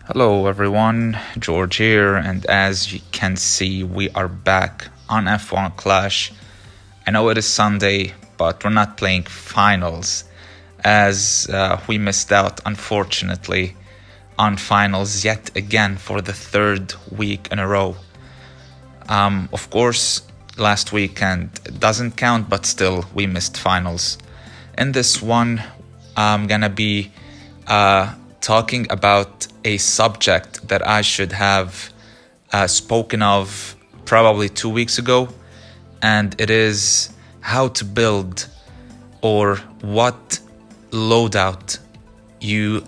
Hello everyone, George here, and as you can see, we are back on F1 Clash. I know it is Sunday, but we're not playing finals, as we missed out, unfortunately, on finals yet again for the third week in a row. Of course, last weekend doesn't count, but still, we missed finals. In this one, I'm gonna be talking about a subject that I should have spoken of probably 2 weeks ago, and it is how to build or what loadout you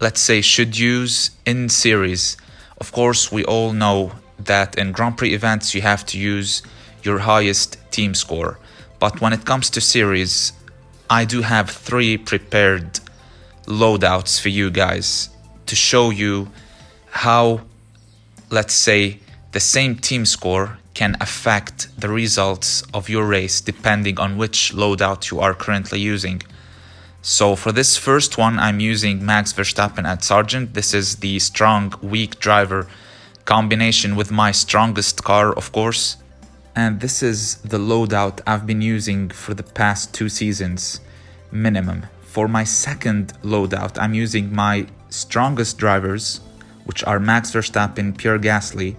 let's say should use in series. Of course, we all know that in Grand Prix events you have to use your highest team score, but when it comes to series, I do have 3 prepared loadouts for you guys to show you how, let's say, the same team score can affect the results of your race depending on which loadout you are currently using. So for this first one, I'm using Max Verstappen at Sargent. This is the strong, weak driver combination with my strongest car, of course. And this is the loadout I've been using for the past 2 seasons, minimum. For my second loadout, I'm using my strongest drivers, which are Max Verstappen, Pierre Gasly,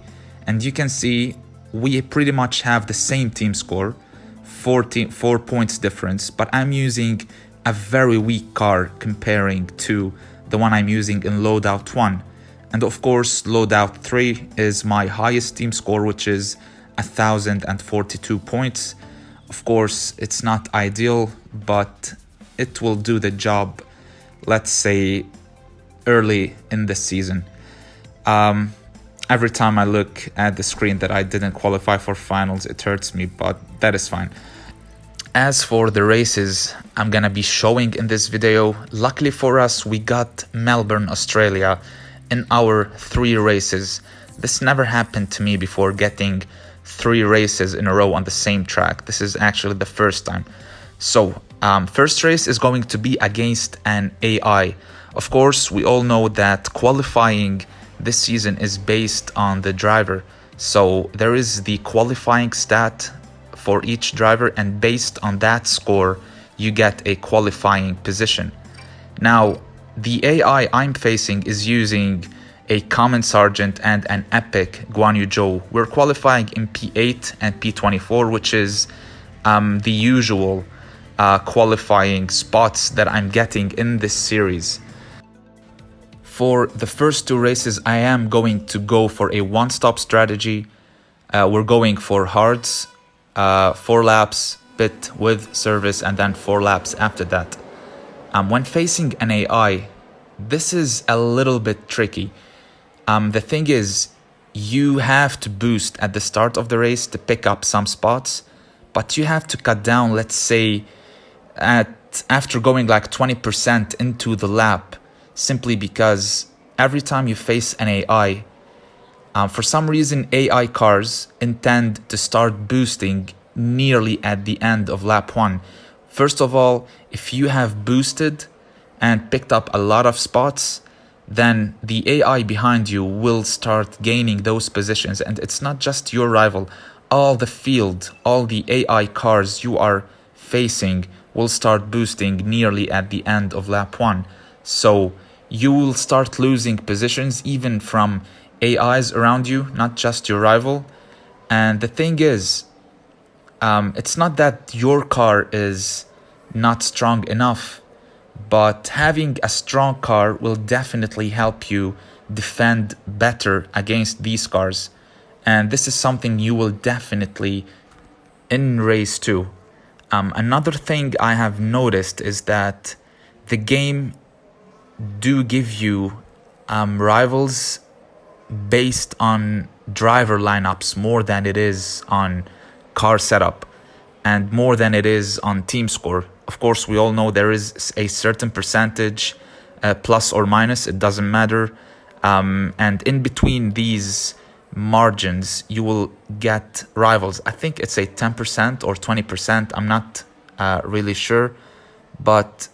and you can see we pretty much have the same team score, 4 points difference, but I'm using a very weak car comparing to the one I'm using in loadout 1. And of course, loadout 3 is my highest team score, which is 1,042 points. Of course, it's not ideal, but it will do the job, let's say, early in the season. Every time I look at the screen that I didn't qualify for finals, it hurts me, but that is fine. As for the races I'm gonna be showing in this video, luckily for us, we got Melbourne, Australia in our 3 races. This never happened to me before, getting 3 races in a row on the same track. This is actually the first time. So, first race is going to be against an AI. Of course, we all know that qualifying this season is based on the driver. So there is the qualifying stat for each driver, and based on that score, you get a qualifying position. Now, the AI I'm facing is using a common Sargent and an epic Guan Yu Zhou. We're qualifying in P8 and P24, which is the usual qualifying spots that I'm getting in this series. For the first 2 races, I am going to go for a one-stop strategy. We're going for hards, 4 laps, pit with service, and then 4 laps after that. When facing an AI, this is a little bit tricky. The thing is, you have to boost at the start of the race to pick up some spots, but you have to cut down, let's say, after going like 20% into the lap, simply because every time you face an AI, for some reason AI cars intend to start boosting nearly at the end of lap 1. First of all, if you have boosted and picked up a lot of spots, then the AI behind you will start gaining those positions, and it's not just your rival. All the field, all the AI cars you are facing will start boosting nearly at the end of lap 1. So you will start losing positions even from AIs around you, not just your rival. And the thing is, it's not that your car is not strong enough, but having a strong car will definitely help you defend better against these cars. And this is something you will definitely in race 2. Another thing I have noticed is that the game do give you rivals based on driver lineups more than it is on car setup and more than it is on team score. Of course, we all know there is a certain percentage, plus or minus, it doesn't matter. And in between these margins, you will get rivals. I think it's a 10% or 20%. I'm not really sure, but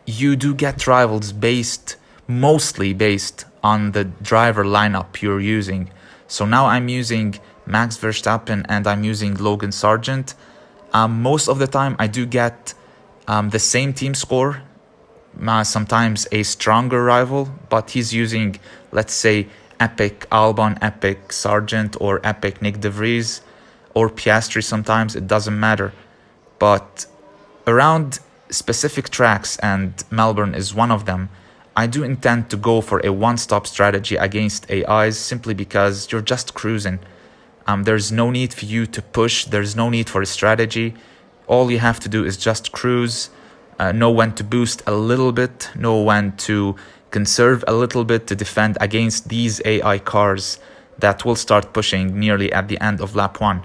you do get rivals mostly based on the driver lineup you're using. So now I'm using Max Verstappen and I'm using Logan Sargent. Most of the time I do get the same team score, sometimes a stronger rival, but he's using, let's say, Epic Albon, Epic Sargent, or Epic Nick De Vries, or Piastri sometimes, it doesn't matter. But around specific tracks, and Melbourne is one of them, I do intend to go for a one-stop strategy against AIs simply because you're just cruising. There's no need for you to push, there's no need for a strategy. All you have to do is just cruise, know when to boost a little bit, know when to conserve a little bit to defend against these AI cars that will start pushing nearly at the end of lap 1.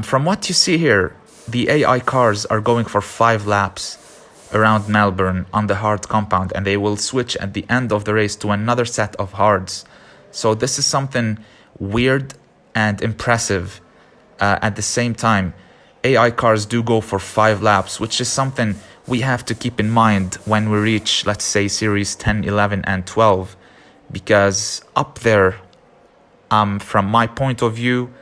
From what you see here, the AI cars are going for 5 laps around Melbourne on the hard compound, and they will switch at the end of the race to another set of hards. So this is something weird and impressive at the same time. AI cars do go for 5 laps, which is something we have to keep in mind when we reach, let's say, series 10, 11, and 12, because up there, from my point of view,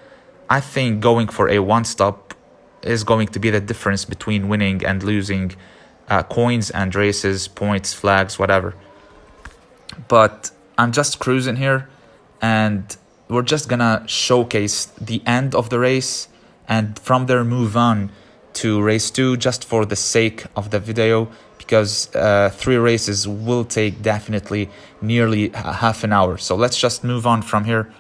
I think going for a one-stop is going to be the difference between winning and losing coins and races, points, flags, whatever. But I'm just cruising here, and we're just gonna showcase the end of the race, and from there move on to race 2 just for the sake of the video, because 3 races will take definitely nearly half an hour. So let's just move on from here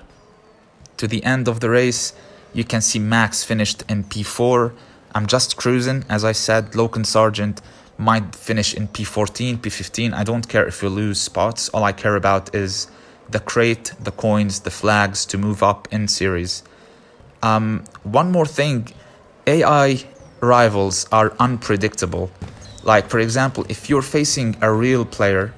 to the end of the race. You can see Max finished in P4. I'm just cruising. As I said, Logan Sargent might finish in P14, P15. I don't care if we lose spots. All I care about is the crate, the coins, the flags to move up in series. One more thing, AI rivals are unpredictable. Like, for example, if you're facing a real player,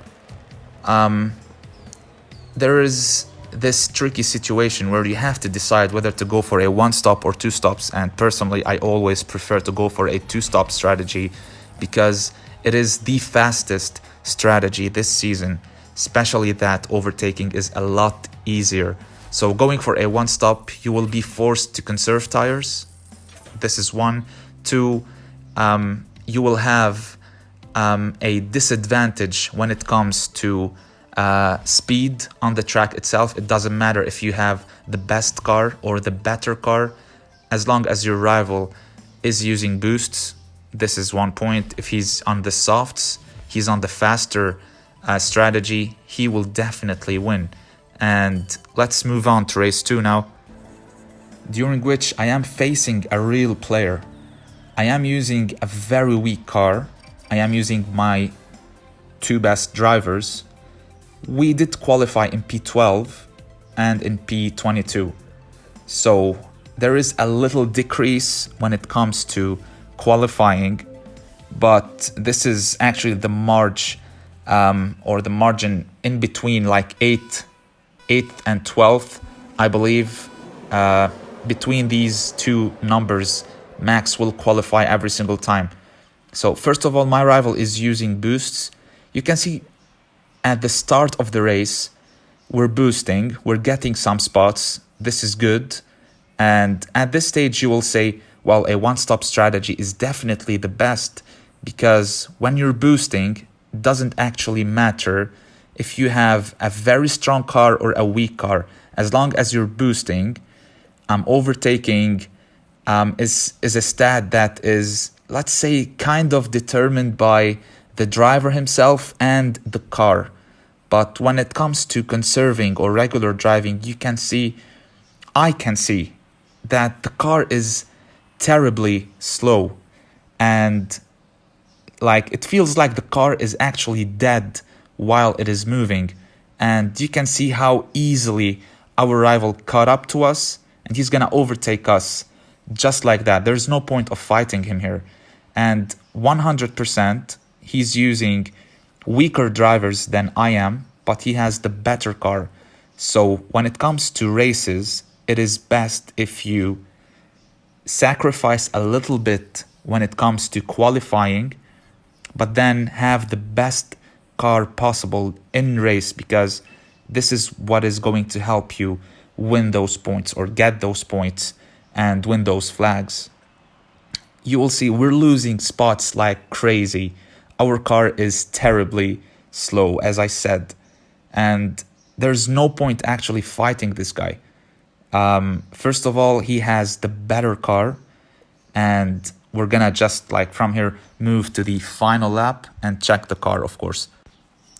there is this tricky situation where you have to decide whether to go for a one-stop or 2 stops. And personally, I always prefer to go for a 2-stop strategy because it is the fastest strategy this season, especially that overtaking is a lot easier. So going for a one-stop, you will be forced to conserve tires. This is 1. 2, you will have a disadvantage when it comes to speed on the track itself. It doesn't matter if you have the best car or the better car, as long as your rival is using boosts. This is 1 point. If he's on the softs, he's on the faster strategy, he will definitely win. And let's move on to race 2 now, during which I am facing a real player. I am using a very weak car. I am using my 2 best drivers. We did qualify in P12 and in P22. So there is a little decrease when it comes to qualifying, but this is actually the margin or the margin in between, like 8th and 12th, I believe. Between these 2 numbers, Max will qualify every single time. So first of all, my rival is using boosts. You can see at the start of the race, we're boosting, we're getting some spots. This is good. And at this stage, you will say, well, a one-stop strategy is definitely the best, because when you're boosting, it doesn't actually matter if you have a very strong car or a weak car. As long as you're boosting, overtaking is a stat that is, let's say, kind of determined by the driver himself and the car. But when it comes to conserving or regular driving, I can see that the car is terribly slow, and like it feels like the car is actually dead while it is moving. And you can see how easily our rival caught up to us, and he's gonna overtake us just like that. There's no point of fighting him here. And 100% he's using weaker drivers than I am, but he has the better car. So when it comes to races, it is best if you sacrifice a little bit when it comes to qualifying, but then have the best car possible in race, because This is what is going to help you win those points or get those points and win those flags. You will see we're losing spots like crazy. Our car is terribly slow, as I said, and there's no point actually fighting this guy. First of all, he has the better car, and we're gonna just like from here move to the final lap and check the car, of course.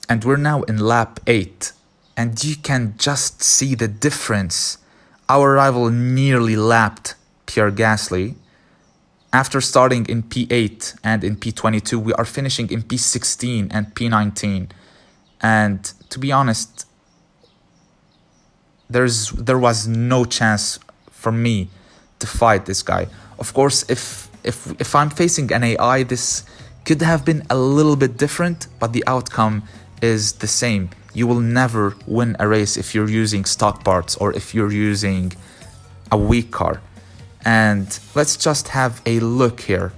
And we're now in lap 8, and you can just see the difference. Our rival nearly lapped Pierre Gasly. After starting in P8 and in P22, we are finishing in P16 and P19. And to be honest, there was no chance for me to fight this guy. Of course, if I'm facing an AI, this could have been a little bit different, but the outcome is the same. You will never win a race if you're using stock parts or if you're using a weak car. And let's just have a look here.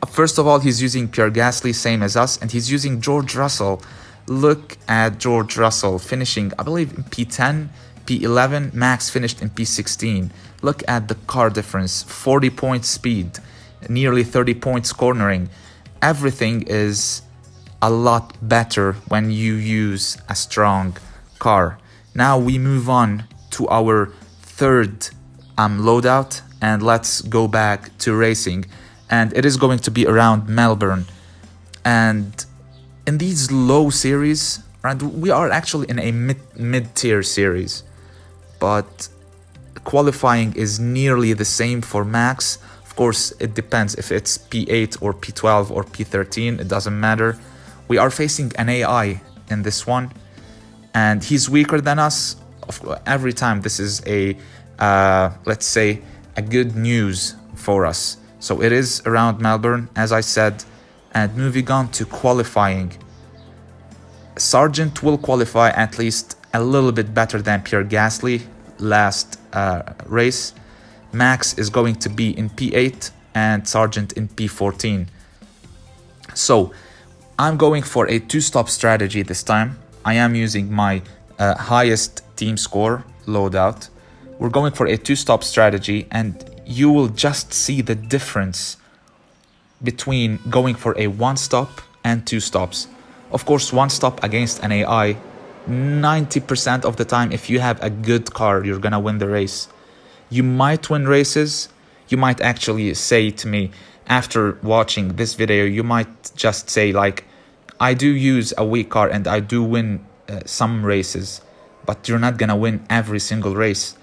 First of all, he's using Pierre Gasly, same as us, and he's using George Russell. Look at George Russell finishing, I believe, in P10, P11. Max finished in P16. Look at the car difference, 40 points speed, nearly 30 points cornering. Everything is a lot better when you use a strong car. Now we move on to our third loadout, and let's go back to racing. And it is going to be around Melbourne. And in these low series, and we are actually in a mid-tier series, but qualifying is nearly the same for Max. Of course, it depends if it's P8 or P12 or P13, it doesn't matter. We are facing an AI in this one, and he's weaker than us. Every time this is a, let's say, a good news for us. So it is around Melbourne, as I said. And moving on to qualifying, Sargent will qualify at least a little bit better than Pierre Gasly last race. Max is going to be in P8 and Sargent in P14. So I'm going for a two-stop strategy this time. I am using my highest team score, Loadout. We're going for a two-stop strategy, and you will just see the difference between going for a one-stop and two stops. Of course, one stop against an AI, 90% of the time, if you have a good car, you're gonna win the race. You might win races. You might actually say to me, after watching this video, you might just say like, I do use a weak car and I do win some races, but you're not gonna win every single race.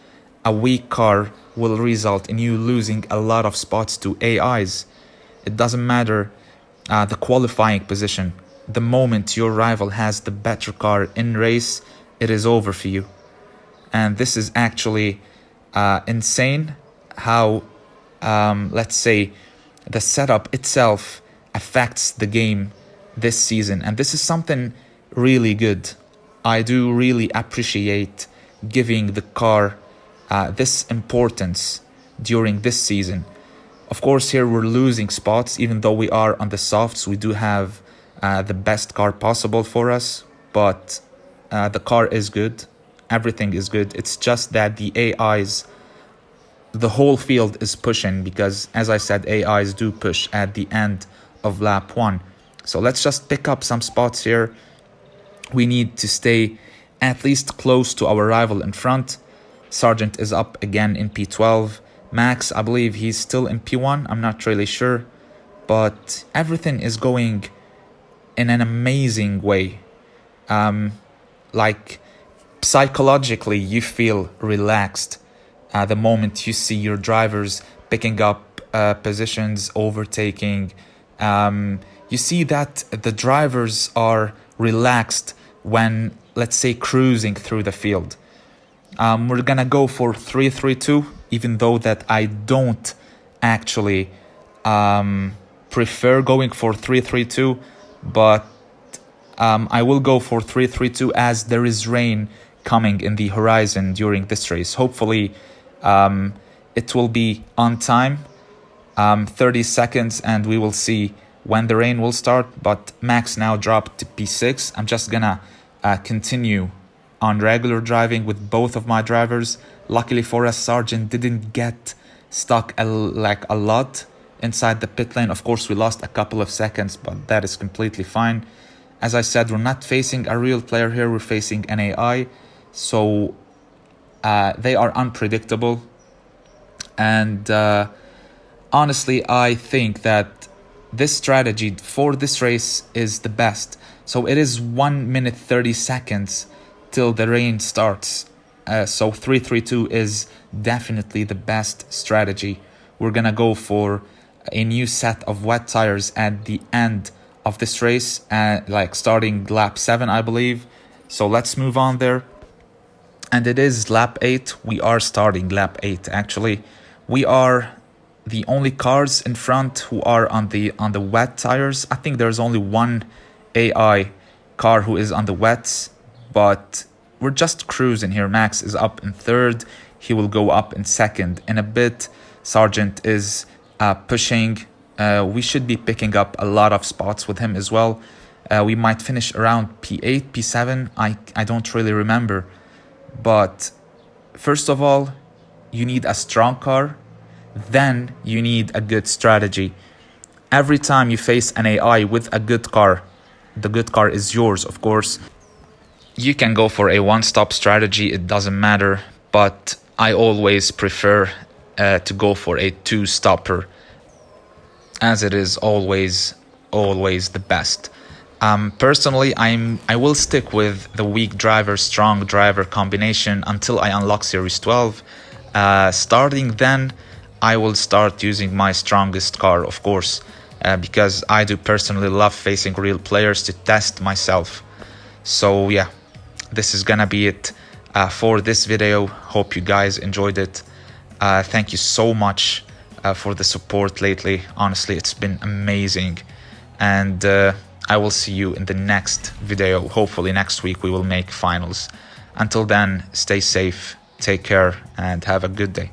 A weak car will result in you losing a lot of spots to AIs. It doesn't matter the qualifying position. The moment your rival has the better car in race, it is over for you. And this is actually insane how, let's say, the setup itself affects the game this season. And this is something really good. I do really appreciate giving the car this importance during this season. Of course, here we're losing spots. Even though we are on the softs, we do have the best car possible for us, but the car is good. Everything is good. It's just that the AIs, the whole field is pushing, because as I said, AIs do push at the end of lap 1. So let's just pick up some spots here. We need to stay at least close to our rival in front. Sargent is up again in P12. Max, I believe he's still in P1. I'm not really sure, but everything is going in an amazing way. Like psychologically, you feel relaxed the moment you see your drivers picking up positions, overtaking. You see that the drivers are relaxed when, let's say, cruising through the field. We're gonna go for 3-3-2, even though that I don't actually prefer going for 3-3-2, but I will go for 3-3-2 as there is rain coming in the horizon during this race. Hopefully it will be on time, 30 seconds, and we will see when the rain will start. But Max now dropped to P6. I'm just gonna continue on regular driving with both of my drivers. Luckily for us, Sargent didn't get stuck a lot inside the pit lane. Of course, we lost a couple of seconds, but that is completely fine. As I said, we're not facing a real player here, we're facing an AI, so they are unpredictable. And honestly, I think that this strategy for this race is the best. So it is 1 minute 30 seconds till the rain starts. So 3-3-2 is definitely the best strategy. We're gonna go for a new set of wet tires at the end of this race, like starting lap 7, I believe. So let's move on there. And it is lap 8. We are starting lap 8 actually. We are the only cars in front who are on the wet tires. I think there's only one AI car who is on the wets, but we're just cruising here. Max is up in 3rd. He will go up in 2nd in a bit. Sargent is pushing. We should be picking up a lot of spots with him as well. We might finish around P8, P7. I don't really remember. But first of all, you need a strong car. Then you need a good strategy. Every time you face an AI with a good car, the good car is yours, of course. You can go for a one-stop strategy, it doesn't matter. But I always prefer to go for a two-stopper, as it is always the best. Personally, I will stick with the weak driver, strong driver combination until I unlock Series 12. Starting then, I will start using my strongest car, of course, because I do personally love facing real players to test myself. So yeah, this is gonna be it for this video. Hope you guys enjoyed it. Thank you so much for the support lately. Honestly, it's been amazing. And I will see you in the next video. Hopefully next week we will make finals. Until then, stay safe, take care, and have a good day.